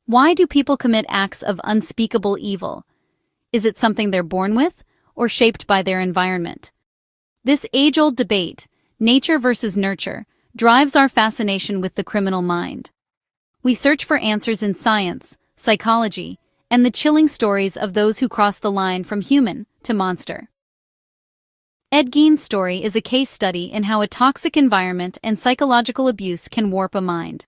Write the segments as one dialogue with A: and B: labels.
A: Why do people commit acts of unspeakable evil? Is it something they're born with, or shaped by their environment? This age-old debate, nature versus nurture, drives our fascination with the criminal mind. We search for answers in science, psychology, and the chilling stories of those who cross the line from human to monster. Ed Gein's story is a case study in how a toxic environment and psychological abuse can warp a mind.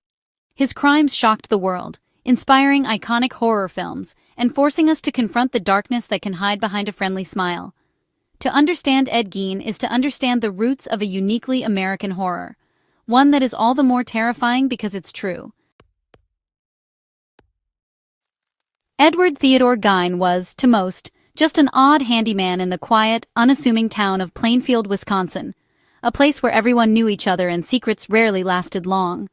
A: His crimes shocked the world, inspiring iconic horror films and forcing us to confront the darkness that can hide behind a friendly smile. To understand Ed Gein is to understand the roots of a uniquely American horror, one that is all the more terrifying because it's true. Edward Theodore Gein was, to most, just an odd handyman in the quiet, unassuming town of Plainfield, Wisconsin, a place where everyone knew each other and secrets rarely lasted long.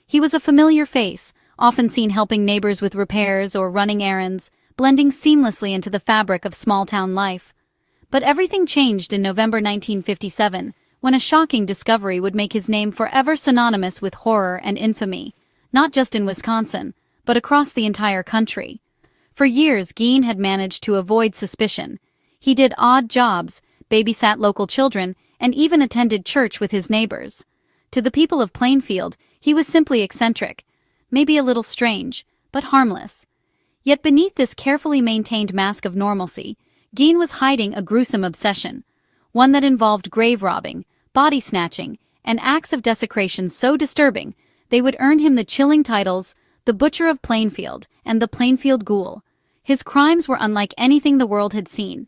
A: He was a familiar face, often seen helping neighbors with repairs or running errands, blending seamlessly into the fabric of small-town life. But everything changed in November 1957, when a shocking discovery would make his name forever synonymous with horror and infamy, not just in Wisconsin, but across the entire country. For years, Gein had managed to avoid suspicion. He did odd jobs, babysat local children, and even attended church with his neighbors. To the people of Plainfield, he was simply eccentric, maybe a little strange, but harmless. Yet beneath this carefully maintained mask of normalcy, Gein was hiding a gruesome obsession, one that involved grave robbing, body snatching, and acts of desecration so disturbing they would earn him the chilling titles the Butcher of Plainfield and the Plainfield Ghoul. His crimes were unlike anything the world had seen.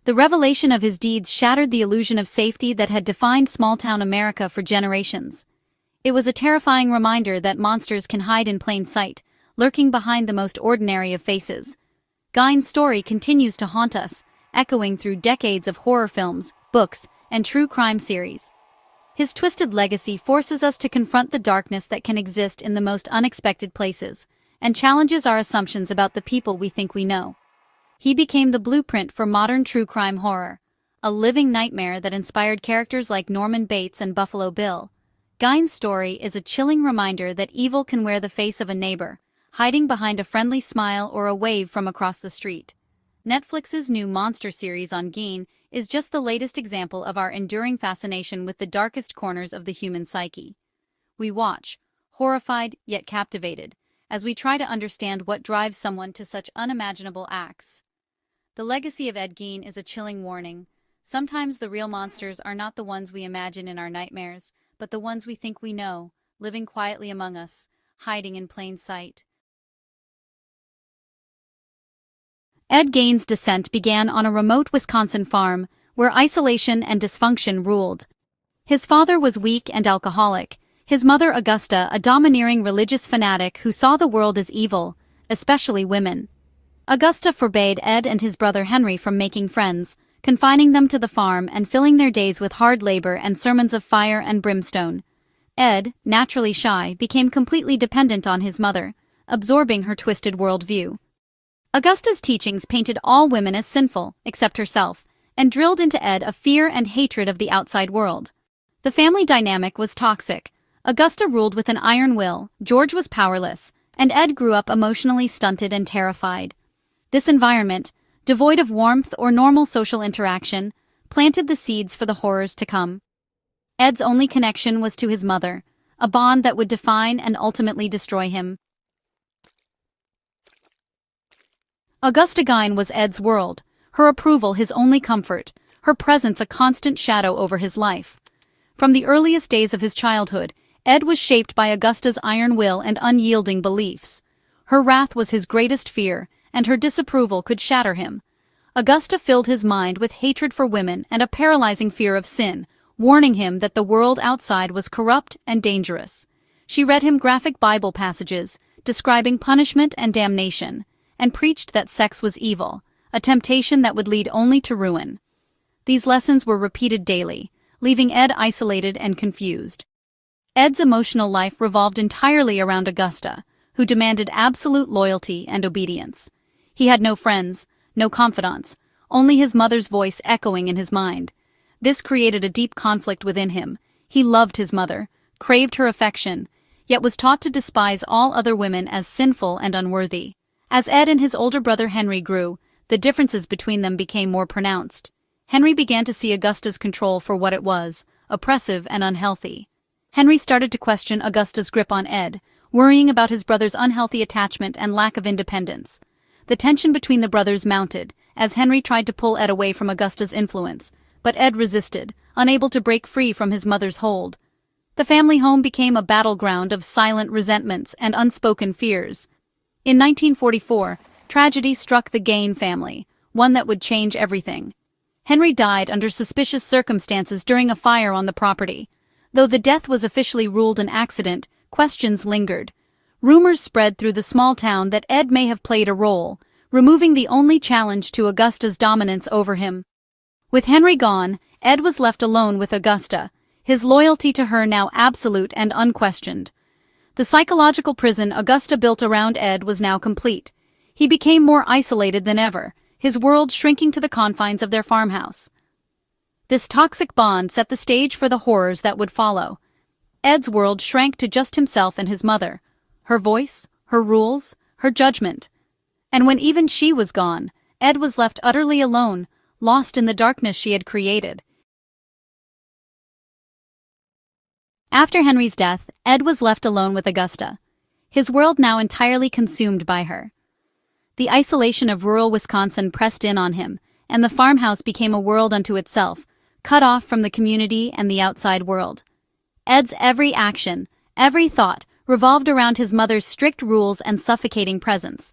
A: The revelation of his deeds shattered the illusion of safety that had defined small-town America for generations. It was a terrifying reminder that monsters can hide in plain sight, lurking behind the most ordinary of faces. Gein's story continues to haunt us, echoing through decades of horror films, books, and true crime series. His twisted legacy forces us to confront the darkness that can exist in the most unexpected places, and challenges our assumptions about the people we think we know. He became the blueprint for modern true crime horror, a living nightmare that inspired characters like Norman Bates and Buffalo Bill. Gein's story is a chilling reminder that evil can wear the face of a neighbor, hiding behind a friendly smile or a wave from across the street. Netflix's new Monster series on Gein is just the latest example of our enduring fascination with the darkest corners of the human psyche. We watch, horrified yet captivated, as we try to understand what drives someone to such unimaginable acts. The legacy of Ed Gein is a chilling warning. Sometimes the real monsters are not the ones we imagine in our nightmares, but the ones we think we know, living quietly among us, hiding in plain sight. Ed Gein's descent began on a remote Wisconsin farm, where isolation and dysfunction ruled. His father was weak and alcoholic, his mother Augusta a domineering religious fanatic who saw the world as evil, especially women. Augusta forbade Ed and his brother Henry from making friends, confining them to the farm and filling their days with hard labor and sermons of fire and brimstone. Ed, naturally shy, became completely dependent on his mother, absorbing her twisted worldview. Augusta's teachings painted all women as sinful, except herself, and drilled into Ed a fear and hatred of the outside world. The family dynamic was toxic. Augusta ruled with an iron will, George was powerless, and Ed grew up emotionally stunted and terrified. This environment, devoid of warmth or normal social interaction, planted the seeds for the horrors to come. Ed's only connection was to his mother, a bond that would define and ultimately destroy him. Augusta Gein was Ed's world, her approval his only comfort, her presence a constant shadow over his life. From the earliest days of his childhood, Ed was shaped by Augusta's iron will and unyielding beliefs. Her wrath was his greatest fear, and her disapproval could shatter him. Augusta filled his mind with hatred for women and a paralyzing fear of sin, warning him that the world outside was corrupt and dangerous. She read him graphic Bible passages, describing punishment and damnation, and preached that sex was evil, a temptation that would lead only to ruin. These lessons were repeated daily, leaving Ed isolated and confused. Ed's emotional life revolved entirely around Augusta, who demanded absolute loyalty and obedience. He had no friends, no confidants, only his mother's voice echoing in his mind. This created a deep conflict within him. He loved his mother, craved her affection, yet was taught to despise all other women as sinful and unworthy. As Ed and his older brother Henry grew, the differences between them became more pronounced. Henry began to see Augusta's control for what it was, oppressive and unhealthy. Henry started to question Augusta's grip on Ed, worrying about his brother's unhealthy attachment and lack of independence. The tension between the brothers mounted, as Henry tried to pull Ed away from Augusta's influence, but Ed resisted, unable to break free from his mother's hold. The family home became a battleground of silent resentments and unspoken fears. In 1944, tragedy struck the Gein family, one that would change everything. Henry died under suspicious circumstances during a fire on the property. Though the death was officially ruled an accident, questions lingered. Rumors spread through the small town that Ed may have played a role, removing the only challenge to Augusta's dominance over him. With Henry gone, Ed was left alone with Augusta, his loyalty to her now absolute and unquestioned. The psychological prison Augusta built around Ed was now complete. He became more isolated than ever, his world shrinking to the confines of their farmhouse. This toxic bond set the stage for the horrors that would follow. Ed's world shrank to just himself and his mother, her voice, her rules, her judgment. And when even she was gone, Ed was left utterly alone, lost in the darkness she had created. After Henry's death, Ed was left alone with Augusta, his world now entirely consumed by her. The isolation of rural Wisconsin pressed in on him, and the farmhouse became a world unto itself, cut off from the community and the outside world. Ed's every action, every thought, revolved around his mother's strict rules and suffocating presence.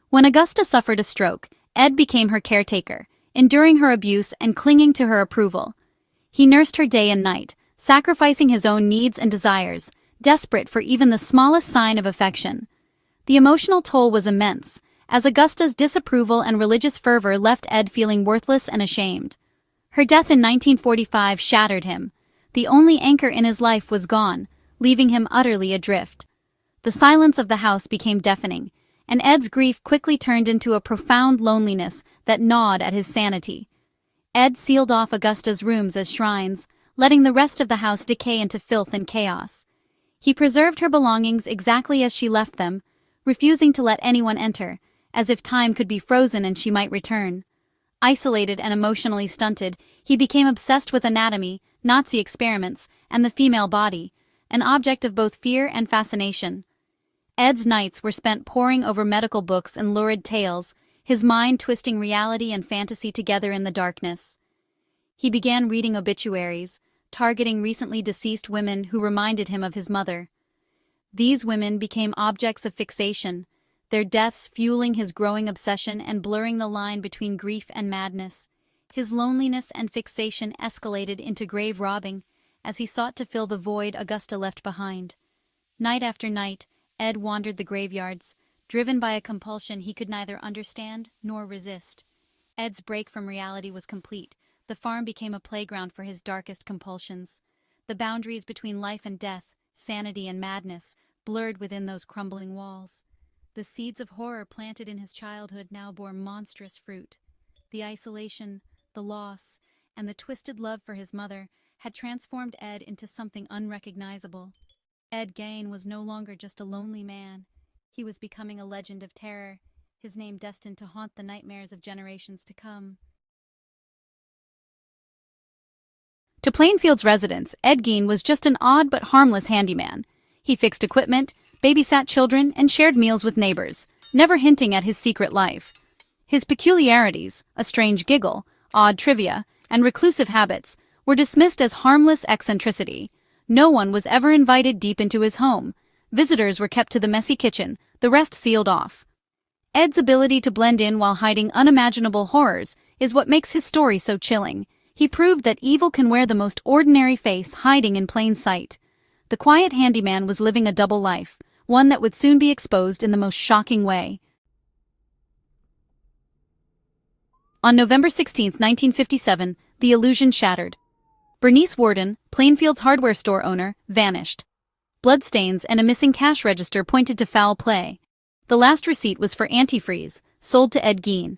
A: When Augusta suffered a stroke, Ed became her caretaker, enduring her abuse and clinging to her approval. He nursed her day and night, sacrificing his own needs and desires, desperate for even the smallest sign of affection. The emotional toll was immense, as Augusta's disapproval and religious fervor left Ed feeling worthless and ashamed. Her death in 1945 shattered him. The only anchor in his life was gone, leaving him utterly adrift. The silence of the house became deafening, and Ed's grief quickly turned into a profound loneliness that gnawed at his sanity. Ed sealed off Augusta's rooms as shrines, letting the rest of the house decay into filth and chaos. He preserved her belongings exactly as she left them, refusing to let anyone enter, as if time could be frozen and she might return. Isolated and emotionally stunted, he became obsessed with anatomy, Nazi experiments, and the female body, an object of both fear and fascination. Ed's nights were spent poring over medical books and lurid tales, his mind twisting reality and fantasy together in the darkness. He began reading obituaries, targeting recently deceased women who reminded him of his mother. These women became objects of fixation, their deaths fueling his growing obsession and blurring the line between grief and madness. His loneliness and fixation escalated into grave robbing as he sought to fill the void Augusta left behind. Night after night, Ed wandered the graveyards, driven by a compulsion he could neither understand nor resist. Ed's break from reality was complete. The farm became a playground for his darkest compulsions. The boundaries between life and death, sanity and madness, blurred within those crumbling walls. The seeds of horror planted in his childhood now bore monstrous fruit. The isolation, the loss, and the twisted love for his mother had transformed Ed into something unrecognizable. Ed Gein was no longer just a lonely man. He was becoming a legend of terror, his name destined to haunt the nightmares of generations to come. To Plainfield's residents, Ed Gein was just an odd but harmless handyman. He fixed equipment, babysat children, and shared meals with neighbors, never hinting at his secret life. His peculiarities, a strange giggle, odd trivia, and reclusive habits, were dismissed as harmless eccentricity. No one was ever invited deep into his home. Visitors were kept to the messy kitchen, the rest sealed off. Ed's ability to blend in while hiding unimaginable horrors is what makes his story so chilling. He proved that evil can wear the most ordinary face hiding in plain sight. The quiet handyman was living a double life, one that would soon be exposed in the most shocking way. On November 16, 1957, the illusion shattered. Bernice Warden, Plainfield's hardware store owner, vanished. Bloodstains and a missing cash register pointed to foul play. The last receipt was for antifreeze, sold to Ed Gein.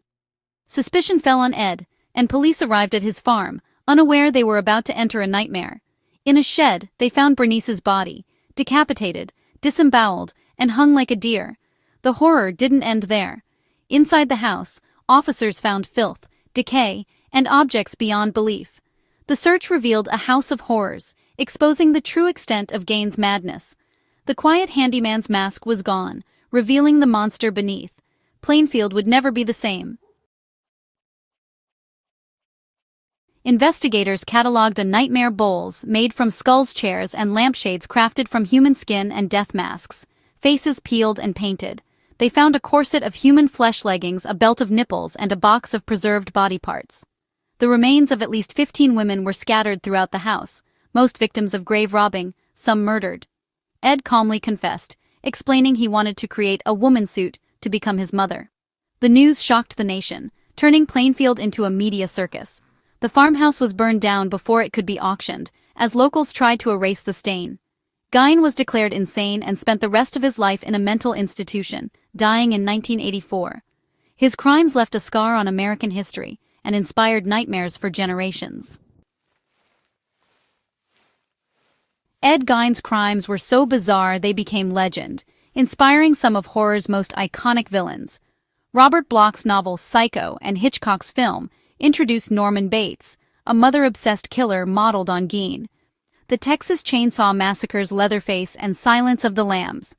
A: Suspicion fell on Ed, and police arrived at his farm, unaware they were about to enter a nightmare. In a shed, they found Bernice's body, decapitated, disemboweled, and hung like a deer. The horror didn't end there. Inside the house, officers found filth, decay, and objects beyond belief. The search revealed a house of horrors, exposing the true extent of Gein's madness. The quiet handyman's mask was gone, revealing the monster beneath. Plainfield would never be the same. Investigators catalogued a nightmare bowls made from skulls, chairs, and lampshades crafted from human skin and death masks, faces peeled and painted. They found a corset of human flesh, leggings, a belt of nipples, and a box of preserved body parts. The remains of at least 15 women were scattered throughout the house, most victims of grave robbing, some murdered. Ed calmly confessed, explaining he wanted to create a woman suit to become his mother. The news shocked the nation, turning Plainfield into a media circus. The farmhouse was burned down before it could be auctioned, as locals tried to erase the stain. Gein was declared insane and spent the rest of his life in a mental institution, dying in 1984. His crimes left a scar on American history and inspired nightmares for generations. Ed Gein's crimes were so bizarre they became legend, inspiring some of horror's most iconic villains. Robert Bloch's novel Psycho and Hitchcock's film introduced Norman Bates, a mother-obsessed killer modeled on Gein. The Texas Chainsaw Massacre's Leatherface and Silence of the Lambs.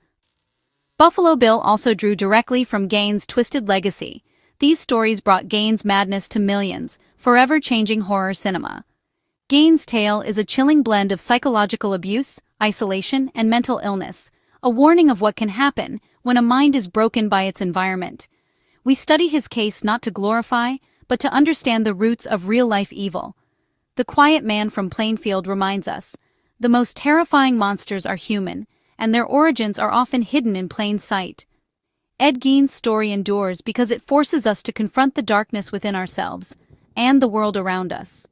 A: Buffalo Bill also drew directly from Gein's twisted legacy. These stories brought Gein's madness to millions, forever changing horror cinema. Gein's tale is a chilling blend of psychological abuse, isolation, and mental illness, a warning of what can happen when a mind is broken by its environment. We study his case not to glorify, but to understand the roots of real-life evil. The Quiet Man from Plainfield reminds us, the most terrifying monsters are human, and their origins are often hidden in plain sight. Ed Gein's story endures because it forces us to confront the darkness within ourselves and the world around us.